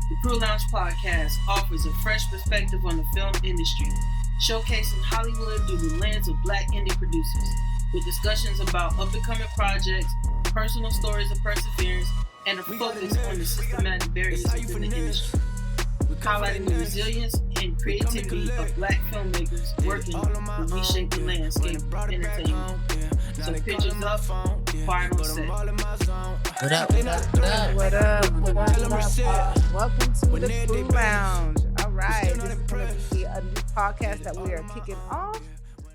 The Crew Lounge podcast offers a fresh perspective on the film industry, showcasing Hollywood through the lens of Black indie producers, with discussions about up-and-coming projects, personal stories of perseverance, and a focus on the systematic barriers within the industry, highlighting the resilience and creativity of Black filmmakers working to reshape the landscape of entertainment. So pictures up, fire on set. What up? What up? What up? What up? What up? What up? Welcome to the Crew Lounge. All right, this is going to be a new podcast that we are kicking off.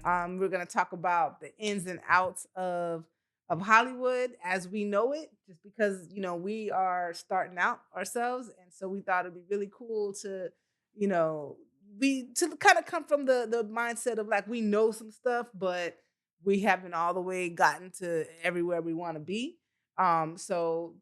We're going to talk about the ins and outs of Hollywood as we know it, just because we are starting out ourselves, and so we thought it'd be really cool to kind of come from the mindset of like we know some stuff, but we haven't all the way gotten to everywhere we want to be. So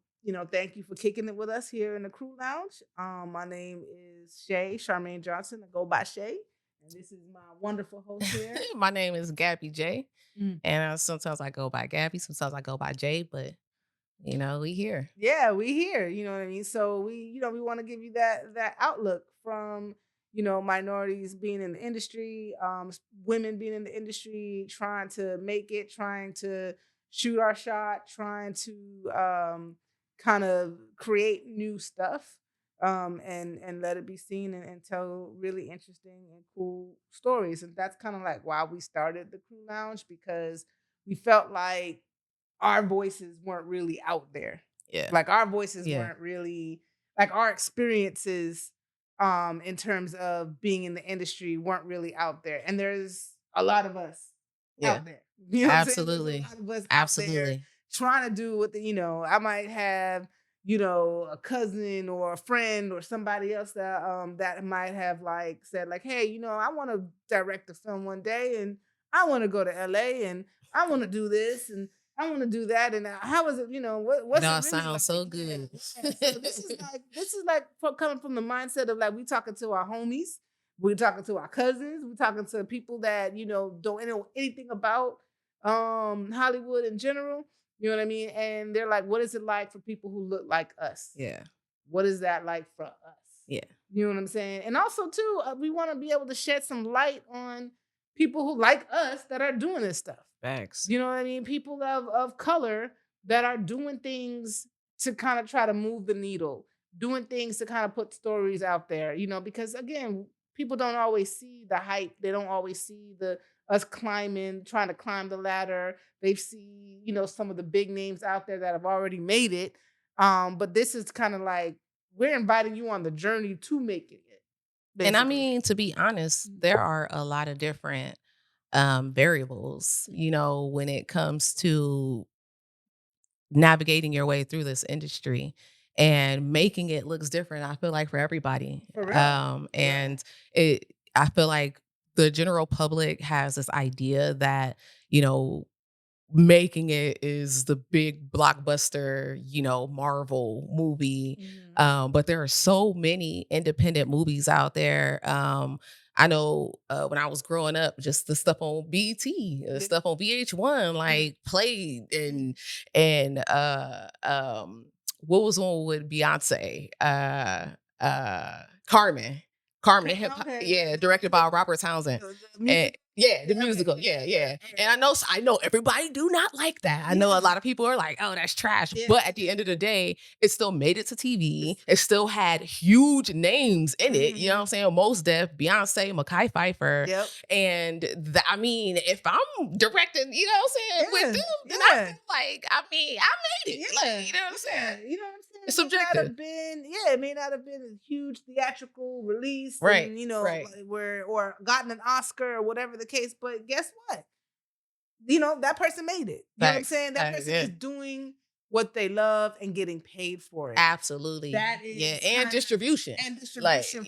thank you for kicking it with us here in the Crew Lounge. My name is Charmaine Johnson. I go by Shay, and this is my wonderful host here. My name is Gabby J, and sometimes I go by Gabby, sometimes I go by J, but we here. Yeah, we here. You know what I mean? So we want to give you that outlook from minorities being in the industry, women being in the industry, trying to make it, trying to shoot our shot, trying to kind of create new stuff, and let it be seen and tell really interesting and cool stories. And that's kind of like why we started the Crew Lounge, because we felt like our voices weren't really out there. Yeah. Like our voices weren't really, like our experiences in terms of being in the industry weren't really out there. And there's a lot of us out there. You know Absolutely. what I'm saying? There's a lot of us Absolutely. out there trying to do what I might have, a cousin or a friend or somebody else that might have like said like, hey, I want to direct a film one day, and I want to go to LA, and I want to do this, and I want to do that. And how is it, what's it really sounds like? so good. Yeah. So this is like coming from the mindset of like, we talking to our homies, we're talking to our cousins, we're talking to people that, don't know anything about Hollywood in general. You know what I mean? And they're like, what is it like for people who look like us? Yeah. What is that like for us? Yeah. You know what I'm saying? And also, too, we want to be able to shed some light on people who like us that are doing this stuff. Facts. You know what I mean? People of color that are doing things to kind of try to move the needle, doing things to kind of put stories out there, because again, people don't always see the hype. They don't always see us trying to climb the ladder. They see, some of the big names out there that have already made it. But this is kind of like, we're inviting you on the journey to making it. Basically. And I mean, to be honest, there are a lot of different variables, when it comes to navigating your way through this industry and making it looks different. I feel like for everybody. For real. And I feel like the general public has this idea that, making it is the big blockbuster, Marvel movie. But there are so many independent movies out there. I know when I was growing up, just the stuff on BET, the stuff on VH1, like played and what was one with Beyonce? Carmen. Carmen, directed by Robert Townsend. The musical. Yeah. And I know everybody do not like that. I know a lot of people are like, oh, that's trash. Yeah. But at the end of the day, it still made it to TV. It still had huge names in it. You know what I'm saying? Mos Def, Beyonce, Mekhi Phifer. Yep. And if I'm directing, with them, then I feel like, I made it. Yeah. Like, you know what I'm saying? You know what I'm saying? It's subjective. It may not have been a huge theatrical release, right? And, right. or gotten an Oscar or whatever the case. But guess what? That person made it. You know what I'm saying? That person is doing what they love and getting paid for it. Absolutely. That is and distribution. Like, so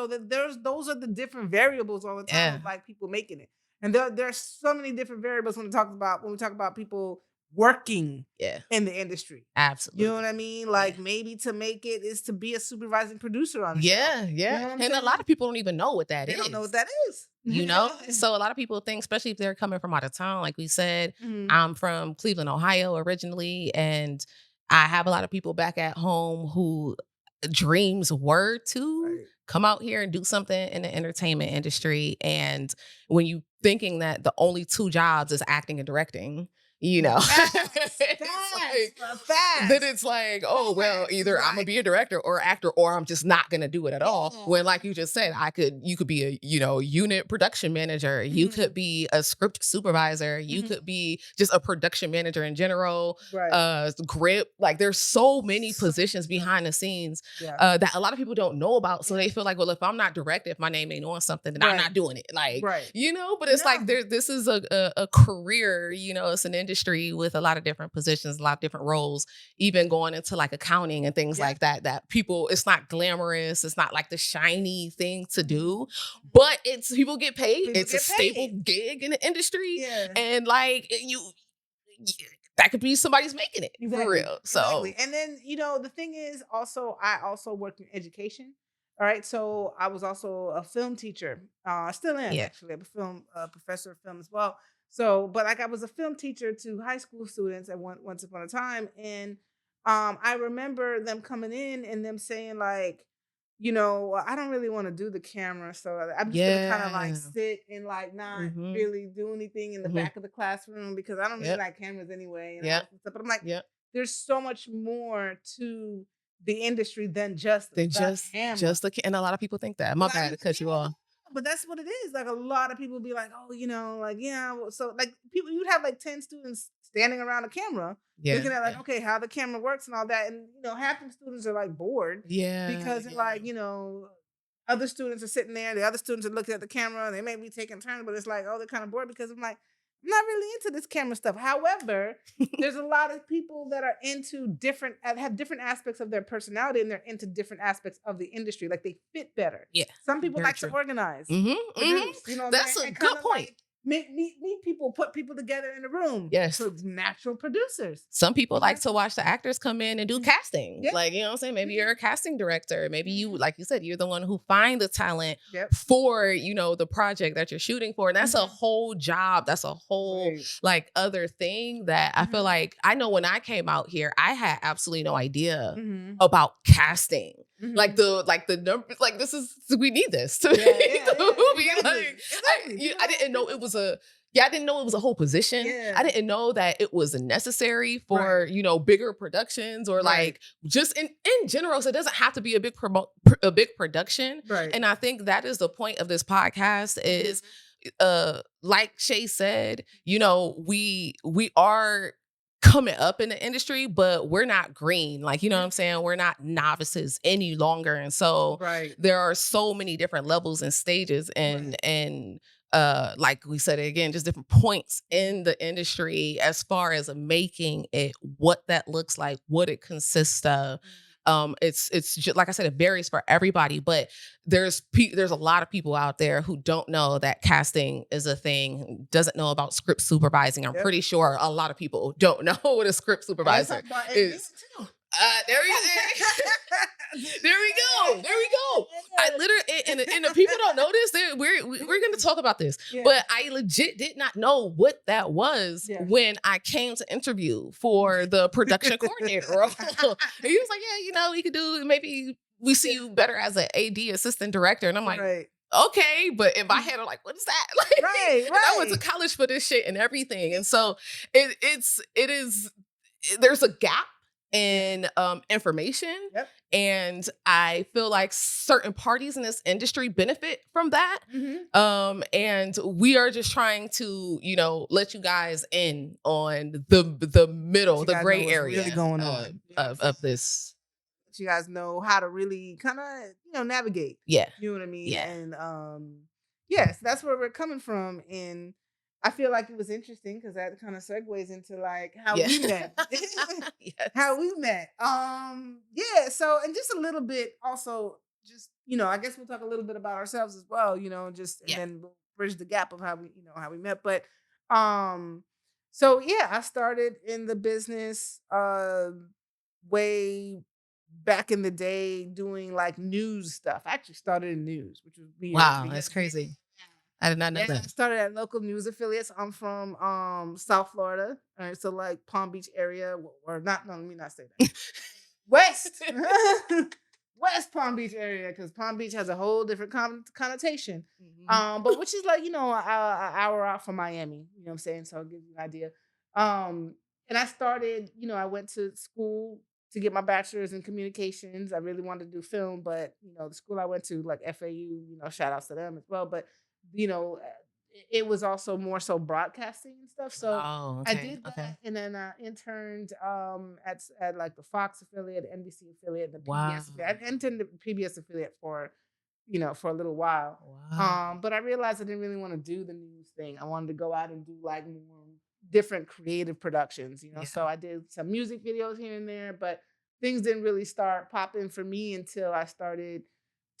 that those are the different variables all the time of like people making it. And there's so many different variables when we talk about people working in the industry. Absolutely. You know what I mean? Like maybe to make it is to be a supervising producer on it. Yeah. You know and a lot of people don't even know what that is. They don't know what that is. So a lot of people think, especially if they're coming from out of town, like we said, I'm from Cleveland, Ohio originally, and I have a lot of people back at home who dreams were to Right. come out here and do something in the entertainment industry. And when you thinking that the only 2 jobs is acting and directing, you know, then it's like, oh, well, either I'm gonna be a director or actor, or I'm just not gonna do it at all. When, like you just said, you could be a, unit production manager, you could be a script supervisor, you could be just a production manager in general, grip. Like, there's so many positions behind the scenes that a lot of people don't know about. So they feel like, well, if I'm not directing, if my name ain't on something, then I'm not doing it. Like, but it's like this is a career, it's an industry with a lot of different positions, a lot of different roles, even going into like accounting and things like that people, it's not glamorous. It's not like the shiny thing to do, but it's people get paid. It's a stable gig in the industry. And like that could be somebody's making it for real. So, and then, the thing is also, I also worked in education. All right. So I was also a film teacher. I still am actually. I'm a film professor of film as well. So, but like I was a film teacher to high school students at once upon a time. And I remember them coming in and them saying like, I don't really want to do the camera. So I'm just gonna kind of like sit and like not really do anything in the back of the classroom because I don't really like cameras anyway. And all that stuff. But I'm like, there's so much more to the industry than just the camera. And a lot of people think that. My bad to cut you off. But that's what it is. Like a lot of people be like, oh, so like people, you'd have like 10 students standing around a camera looking at like, okay, how the camera works and all that. And, half the students are like bored. Because they're like, other students are sitting there. The other students are looking at the camera and they may be taking turns, but it's like, oh, they're kind of bored because I'm like, I'm not really into this camera stuff. However, there's a lot of people that are have different aspects of their personality and they're into different aspects of the industry. Like they fit better. Yeah. Some people like to organize. Produce, that's a good point. Like meet people, put people together in a room. Yes. So natural producers. Some people like to watch the actors come in and do casting. Like, you know what I'm saying? Maybe you're a casting director. Maybe you, like you said, you're the one who find the talent for, the project that you're shooting for. And that's a whole job. That's a whole like other thing that I feel like, I know when I came out here, I had absolutely no idea about casting. Like the numbers, like we need this to make the movie. Exactly. I didn't know it was I didn't know it was a whole position. I didn't know that it was necessary for, bigger productions or like just in general. So it doesn't have to be a big production. And I think that is the point of this podcast is, like Shay said, we are coming up in the industry, but we're not green. Like, what I'm saying? We're not novices any longer. And so there are so many different levels and stages and like we said again, just different points in the industry as far as making it, what that looks like, what it consists of. It's just, like I said, it varies for everybody, but there's a lot of people out there who don't know that casting is a thing, doesn't know about script supervising. I'm pretty sure a lot of people don't know what a script supervisor is. There we go. I literally, and the people don't know this. We're going to talk about this, but I legit did not know what that was when I came to interview for the production coordinator role. And he was like, "Yeah, you could do. Maybe we see you better as an AD assistant director." And I'm like, "Okay," but in my head, I'm like, "What is that?" Like, and I went to college for this shit and everything, and so it is. There's a gap in information. And I feel like certain parties in this industry benefit from that. And we are just trying to, let you guys in on the middle, the gray area really going on of this. Let you guys know how to really kind of, navigate. Yeah. You know what I mean? Yeah. And yes, that's where we're coming from. And I feel like it was interesting because that kind of segues into like how we met. How we met. So, and just a little bit also just, I guess we'll talk a little bit about ourselves as well, and then we'll bridge the gap of how we met. But so yeah, I started in the business way back in the day doing like news stuff. I actually started in news, which was weird. Wow, that's crazy. I did not know that. I started at local news affiliates. I'm from South Florida. All right, so like Palm Beach area, or not. No, let me not say that. West West Palm Beach area, because Palm Beach has a whole different connotation. But which is like, an hour out from Miami, you know what I'm saying? So I'll give you an idea. And I started, I went to school to get my bachelor's in communications. I really wanted to do film, but the school I went to, like FAU, shout outs to them as well. But it was also more so broadcasting and stuff. So I did that, and then I interned at like the Fox affiliate, NBC affiliate, the PBS affiliate. I interned the PBS affiliate for a little while. But I realized I didn't really want to do the news thing. I wanted to go out and do like more different creative productions, So I did some music videos here and there, but things didn't really start popping for me until I started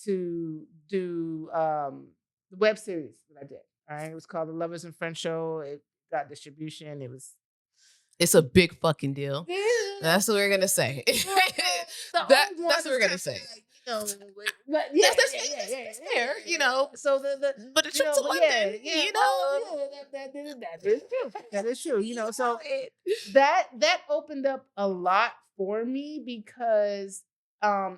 to do the web series that I did. All right, it was called The Lovers and Friends Show. It got distribution. It's a big fucking deal. Yeah. That's what we're gonna say. That's what we're gonna say. But yeah, that's fair, So but the truth of London, that is true. So that opened up a lot for me because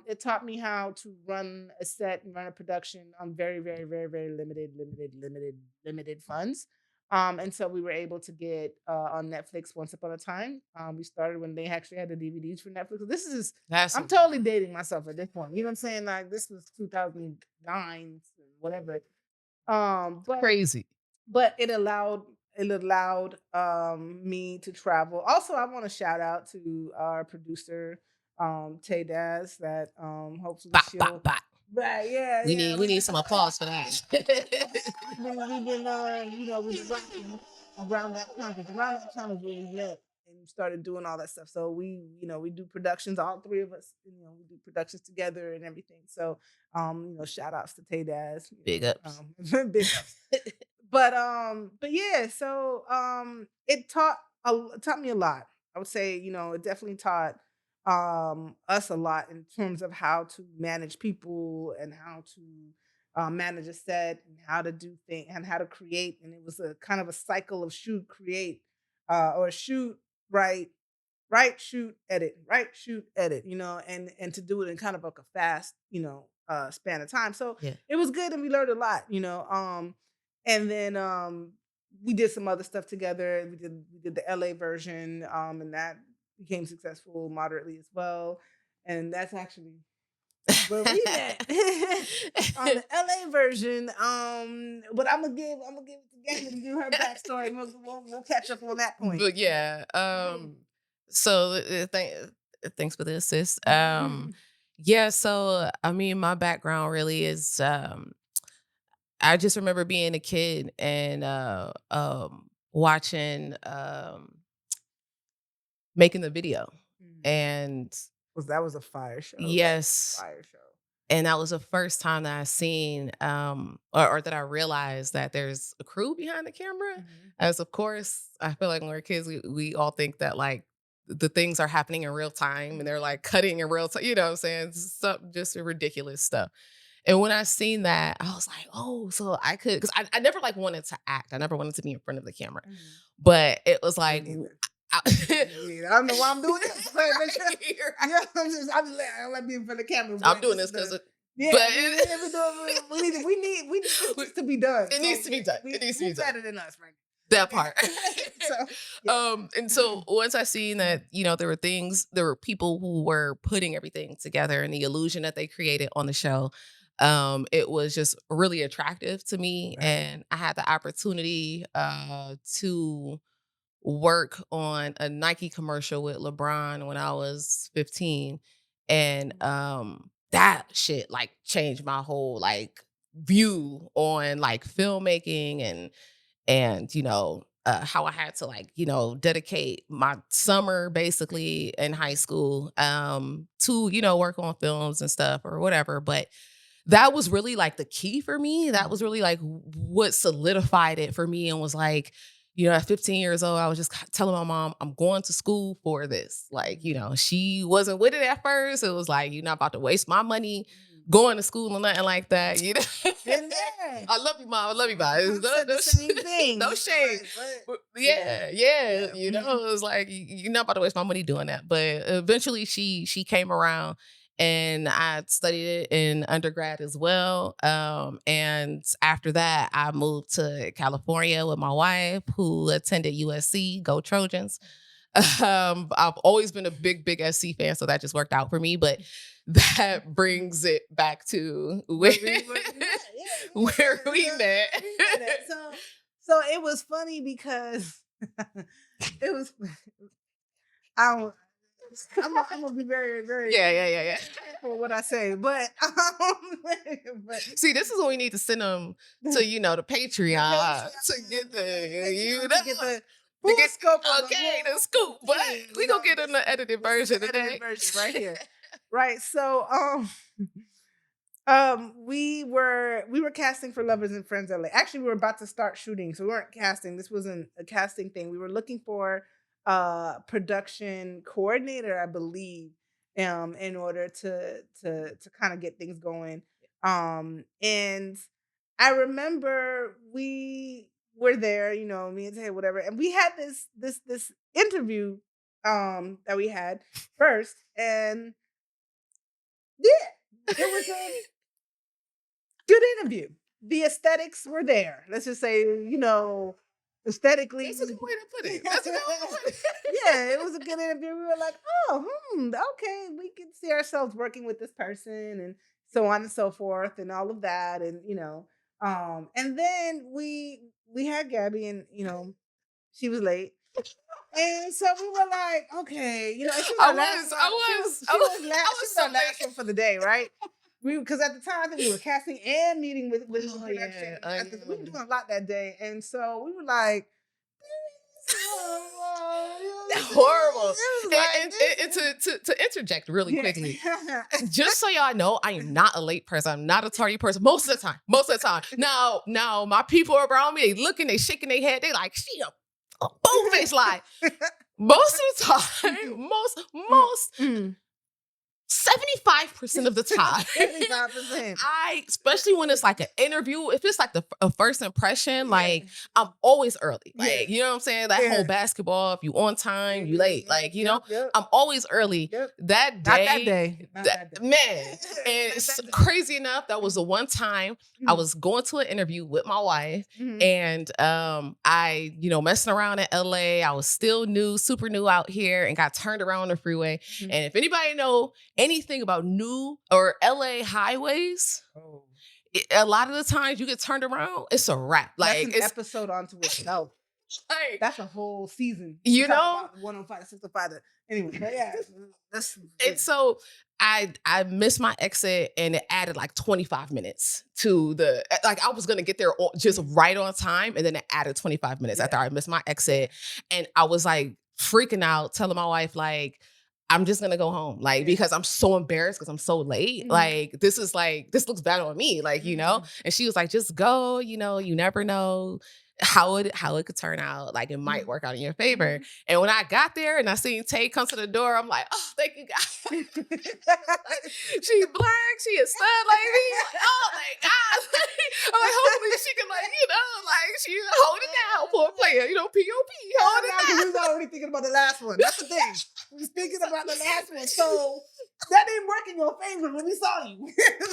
it taught me how to run a set and run a production on very, very, very, very limited funds. And so we were able to get on Netflix once upon a time. We started when they actually had the DVDs for Netflix. I'm totally dating myself at this point. You know what I'm saying? Like this was 2009, whatever. But crazy. But it allowed me to travel. Also, I want to shout out to our producer, Tay Daz, that hopefully she'll. Right, yeah. We need some applause for that. We've been we've been around that time. Around that time is when we met and started doing all that stuff. So we do productions, all three of us. We do productions together and everything. So shout outs to Tay Daz. Big ups. Big ups. But yeah. So it taught me a lot. I would say it definitely taught us a lot in terms of how to manage people and how to manage a set and how to do things and how to create. And it was a kind of a cycle of shoot, create, or shoot, write, shoot, edit, and to do it in kind of like a fast, span of time. So it was good and we learned a lot, and then we did some other stuff together. We did the LA version, and that became successful moderately as well. And that's actually where we met on the LA version. But I'm gonna give it to Gabby to do her backstory. We'll catch up on that point. But yeah, so thanks for the assist. Yeah, so I mean, my background really is I just remember being a kid and watching Making the Video. And that was a fire show. Yes. Fire show. And that was the first time that I seen or that I realized that there's a crew behind the camera. As of course, I feel like when we're kids, we all think that like the things are happening in real time and they're like cutting in real time, you know what I'm saying? Just ridiculous stuff. And when I seen that, I was like, oh, so I could, because I never like wanted to act. I never wanted to be in front of the camera. But it was like, I don't know why I'm doing this. I'm like being in front of the camera. I'm doing this because we need this to be done. It needs to be done. It needs to be done. Better than us, right? That part. And so once I seen that, there were people who were putting everything together and the illusion that they created on the show, it was just really attractive to me. Right. And I had the opportunity to work on a Nike commercial with LeBron when I was 15. And that shit like changed my whole like view on like filmmaking and how I had to like, dedicate my summer basically in high school to, work on films and stuff or whatever. But that was really like the key for me. That was really like what solidified it for me and was like, at 15 years old, I was just telling my mom, I'm going to school for this. Like, she wasn't with it at first. It was like, you're not about to waste my money going to school or nothing like that. I love you, Mom. I love you, Mom. No same thing. No shame. But yeah. It was like, you're not about to waste my money doing that. But eventually she came around and I studied it in undergrad as well. And after that, I moved to California with my wife, who attended USC. Go Trojans! I've always been a big SC fan, so that just worked out for me. But that brings it back to where we met. So it was funny because it was. I'm gonna be very yeah for what I say, but see, this is when we need to send them to the Patreon to get the scope of the scoop, but we gonna get in the edited version today. Right here. Right. So we were casting for Lovers and Friends LA. Actually, we were about to start shooting, so we weren't casting. This wasn't a casting thing. We were looking for production coordinator, I believe, in order to kind of get things going. And I remember we were there, me and Tay, whatever, and we had this interview that we had first, and yeah, it was a good interview. The aesthetics were there. Let's just say, aesthetically. That's a good way to put it. Yeah, it was a good interview. We were like, okay, we can see ourselves working with this person and so on and so forth and all of that. And, and then we had Gabby and, she was late. And so we were like, okay, she was our last one for the day, right? Because at the time I think we were casting and meeting with production. We were doing a lot that day, and so we were like, horrible. And to interject really quickly, just so y'all know, I am not a late person. I'm not a tardy person. Most of the time. Now my people around me, they looking, they shaking their head, they like, she a bold-faced lie. Most of the time, most 75% of the time, 75%. especially when it's like an interview, if it's like a first impression, like I'm always early. Like, you know what I'm saying? That whole basketball, if you on time, you late. Like, I'm always early. That day. Not that day. Man. And it's crazy enough, that was the one time I was going to an interview with my wife, and I, messing around in LA. I was still super new out here and got turned around on the freeway. And if anybody know anything about new or LA highways, a lot of the times you get turned around, it's a wrap. Like, that's an episode onto itself. Like, that's a whole season. 105 to 65. Anyway, yeah. And so I missed my exit, and it added like 25 minutes to the, like I was gonna get there just right on time, and then it added 25 minutes after I missed my exit, and I was like freaking out, telling my wife like, I'm just gonna go home, like, because I'm so embarrassed because I'm so late. Like, this looks bad on me, like, And she was like, just go, you never know how it could turn out. Like, it might work out in your favor. And when I got there and I seen Tay come to the door, I'm like, oh, thank you, God. She's black, she a stud lady. Like, oh my God. I'm like, hopefully she can she hold it down for a player, POP, hold it down. We was already thinking about the last one. That's the thing. We was thinking about the last one. So that didn't work in your favor when we saw you.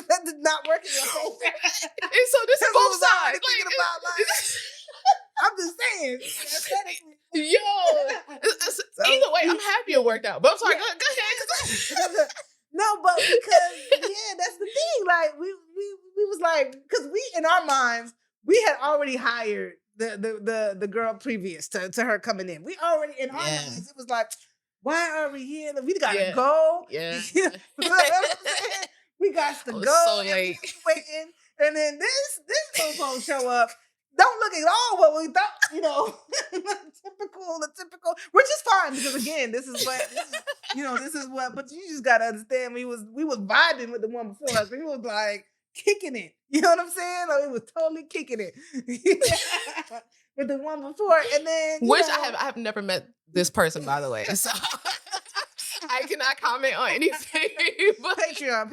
That did not work in your favor. And so this is both sides. I'm just saying. Either way, I'm happy it worked out. But I'm sorry, go ahead. No, but because that's the thing. Like we was like, because we in our minds we had already hired the girl previous to her coming in. We already in our minds it was like, why are we here? We gotta go. Yeah. We got to go. So late. Waiting, and then this little show up. Don't look at all what we thought, the typical, which is fine because again, this is what, but you just gotta understand we was vibing with the one before us. We was like kicking it. You know what I'm saying? Like, we was totally kicking it with the one before, and then I have never met this person, by the way, so I cannot comment on anything. But Patreon.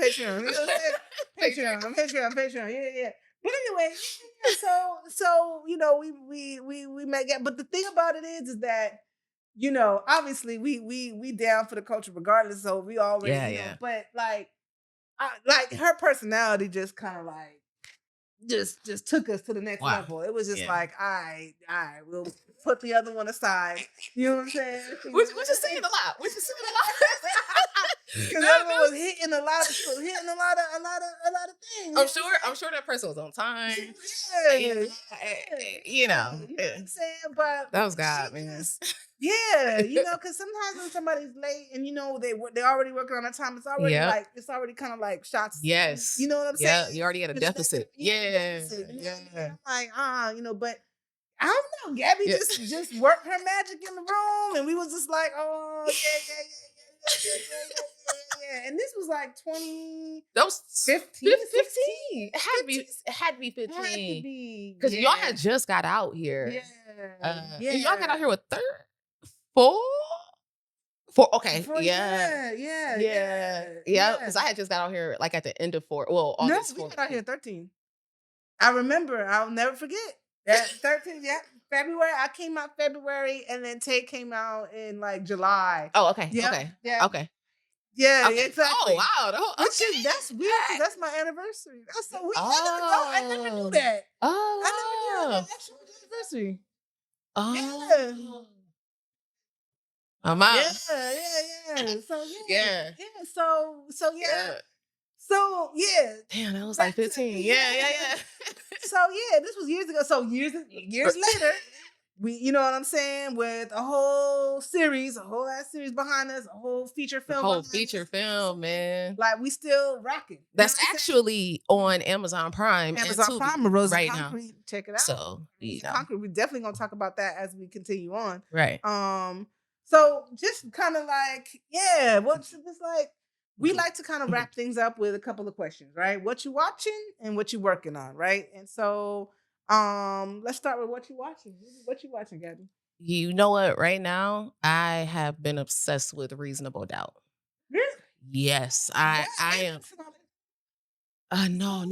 Yeah. But anyway, so we met. But the thing about it is that obviously we down for the culture regardless. So we already but like like her personality just kind of like just took us to the next level. It was just like, I will put the other one aside. You know what I'm saying? We're just saying a lot. We're just saying a lot. Because everyone was hitting a lot of things. I'm sure that person was on time. Yeah. You know what I'm saying? But that was God, man. Yeah, because sometimes when somebody's late and they already working on a time, it's already it's already kind of like shots. Yes, you know what I'm saying? Yeah, you already had a deficit. Yeah. I'm like, but I don't know. Gabby just worked her magic in the room, and we was just like, oh yeah. And this was like 20. That was 15. 15. It had to be 15. Because y'all had just got out here. Yeah. And y'all got out here with 4. Okay. Yeah. Because I had just got out here like at the end of 4. Well, August 4th. We got out here 13. I remember. I'll never forget that 13. Yeah. February. I came out February, and then Tay came out in like July. Oh, okay. Yep. Okay. Yeah. Okay. Yeah, exactly. Oh, wow. That's weird, because that's my anniversary. That's so weird. I never knew that. Oh. I never knew that. Actual anniversary. Oh. Yeah. I'm out. Yeah. So Damn, that was like 15. Yeah. So this was years ago. So years later, we, you know what I'm saying, with a whole ass series behind us, a whole feature film. A whole feature film, man. Like, we still rocking. That's actually on Amazon Prime. Amazon Prime, Rose right Concrete. now. Check it out. So, Concrete. We're definitely gonna talk about that as we continue on. Right. So just kind of like, what's this like? We like to kind of wrap things up with a couple of questions, right? What you watching and what you working on, right? And so, let's start with what you watching. What you watching, Gabby? You know what? Right now, I have been obsessed with Reasonable Doubt. Really? Yes, I am. No.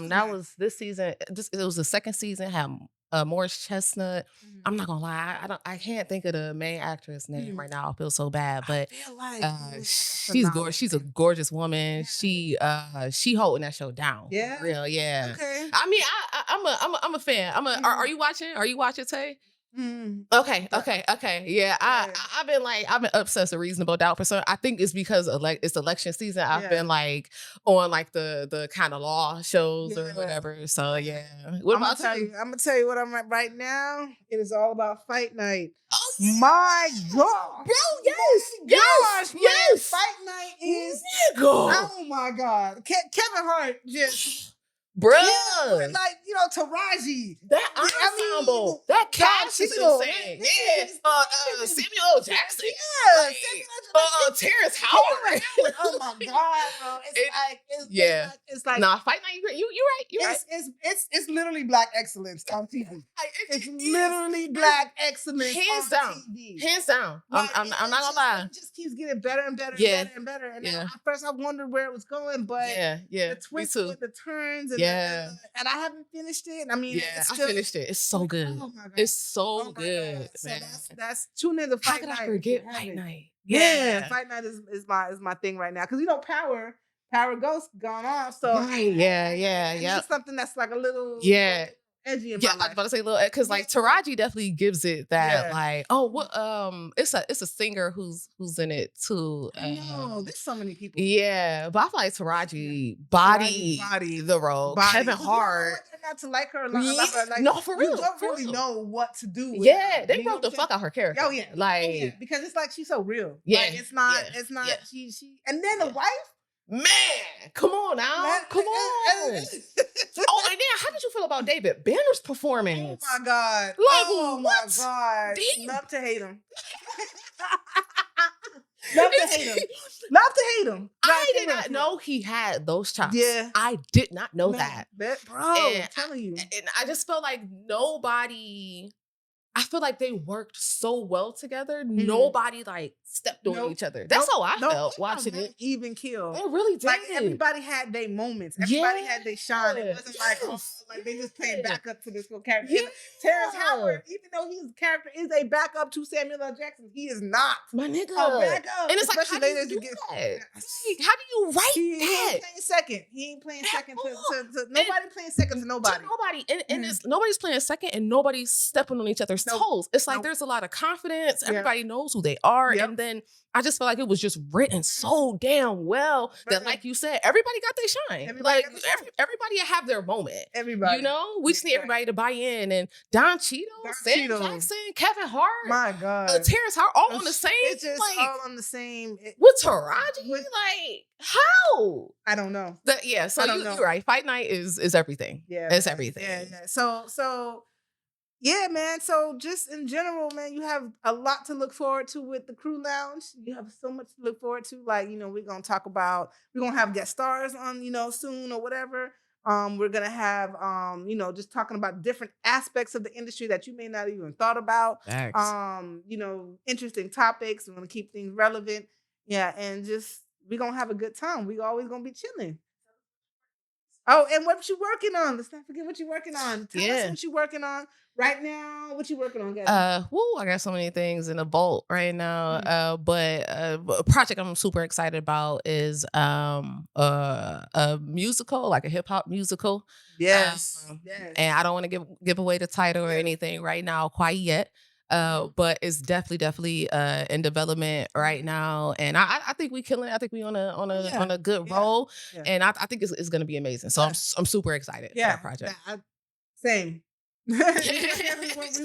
That was this season. It was the second season. Had Morris Chestnut. Mm-hmm. I'm not gonna lie. I can't think of the main actress name right now. I feel so bad, but she's gorgeous. She's a gorgeous woman. Yeah. She holding that show down. Yeah. Real. Yeah. Okay. I mean, I'm a fan. Are you watching? Are you watching, Tay? Mm. Okay. Yeah, I've been obsessed with Reasonable Doubt for some. I think it's because it's election season. I've been like on like the kind of law shows or whatever. So yeah. What about you? I'm gonna tell you what I'm at right now. It is all about Fight Night. Oh, my God, bro! Yes. Fight Night is. Nigga. Oh my God, Kevin Hart just. Bruh. Taraji. That ensemble. That cast is insane. Yeah. Samuel L. Jackson. Yeah. Terrence Howard. Oh my God, bro. It's like nah, Fight Night. You're right. It's literally Black excellence on TV. It's literally Black excellence hands on down. TV. Hands down. I'm not gonna lie. It just keeps getting better and better and better. And at first I wondered where it was going, but the twists with the turns and and I haven't finished it. I mean, I finished it. It's so good. Oh my God. It's so good, man. So that's tune in to Fight Night. How could I forget Fight Night? Yeah, Fight Night is my thing right now, because Power Ghost gone off. So it's something that's like a little edgy in my life. I was about to say little, because like Taraji definitely gives it that like, it's a singer who's in it too. No, there's so many people. Yeah, but I feel like Taraji body the role. Kevin Hart. Not to like her. No, for real. You don't really know what to do with her. They broke the fuck out her character. Oh yeah, like because it's like she's so real. Yeah, like, it's not. She. And then the wife. Man, come on now. Come on. And then how did you feel about David Banner's performance? Oh my God. Like, my God. Love to hate him. Love to hate him. I did not know he had those chops. Yeah. I did not know that. Bro, I'm telling you. And I just felt like nobody... I feel like they worked so well together. Nobody like stepped on each other. That's how I felt watching it. Even kill. It really did. Like everybody had their moments. Everybody had their shine. It wasn't like, like they just playing backup to this little character. Yeah. Terrence Howard, even though his character is a backup to Samuel L. Jackson, he is not my nigga. A backup. And it's like, how do you do that? How do you write that? He ain't playing second. He ain't playing second to nobody playing second to nobody. And it's, nobody's playing second, and nobody's stepping on each other's toes. It's like there's a lot of confidence. Everybody knows who they are, and then I just feel like it was just written so damn well that, like you said, everybody got their shine. Everybody have their moment. Everybody, you know, we just need everybody to buy in. And Don Cheadle, Sam Jackson, Kevin Hart, my God, Terrence Howard, all on the same. It's just all on the same. With Taraji, like how? I don't know. So you're right. Fight night is everything. Yeah, it's everything. Yeah. So. Yeah, man. So just in general, man, you have a lot to look forward to with the Crew Lounge. You have so much to look forward to. Like, we're going to have guest stars on, soon or whatever. We're going to have, just talking about different aspects of the industry that you may not even thought about. Interesting topics. We're going to keep things relevant. Yeah. And just, we're going to have a good time. We always going to be chilling. Oh, and what you working on? Let's not forget what you're working on. Tell us what you're working on right now. What you working on, guys? I got so many things in the vault right now. But a project I'm super excited about is a musical, like a hip hop musical. Yes. And I don't want to give away the title or anything right now quite yet. But it's definitely in development right now, and I think we killing it. I think we on a good roll, and I think it's going to be amazing. So I'm super excited for that project. Same. We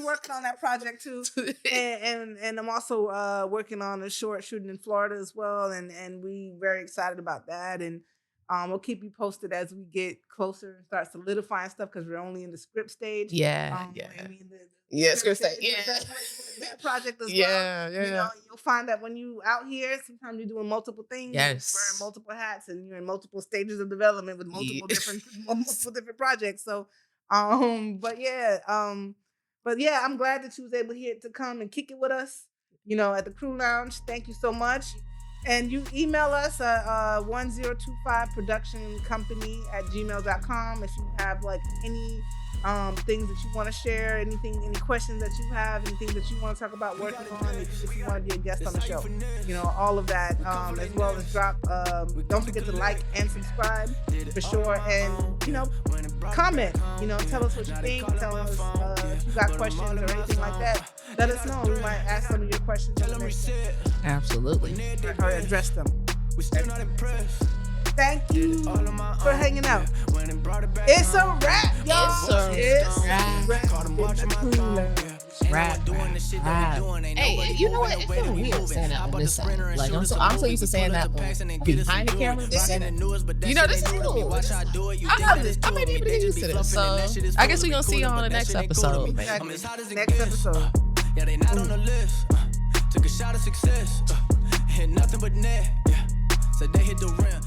working on that project too, and I'm also working on a short shooting in Florida as well, and we very excited about that. And we'll keep you posted as we get closer and start solidifying stuff because we're only in the script stage. Script stage. That project as well. You'll find that when you out here, sometimes you're doing multiple things. Yes. You're wearing multiple hats, and you're in multiple stages of development with multiple different projects. So, but yeah, I'm glad that you was able to come and kick it with us. At the Crew Lounge. Thank you so much. And you email us at 1025productioncompany@gmail.com if you have like any things that you want to share, any questions that you have, anything that you want to talk about working on, if you want to be a guest on the show, all of that, as well as drop. Don't forget to like and subscribe for sure, and comment. Tell us what you think. Tell us if you got questions or anything like that. Let us know. We might ask some of your questions. Absolutely. Or address them. Thank you for hanging out. It's a wrap, y'all. It's a wrap. Hey, you know what? It's feeling weird saying that on this side. Like I'm so used to saying that behind the camera. This is cool. I love this. I may be able to get used to this. So I guess we're gonna see you on the next episode. Next episode. Yeah, they not on the list. Took a shot of success. Hit nothing but net. So they hit the rim.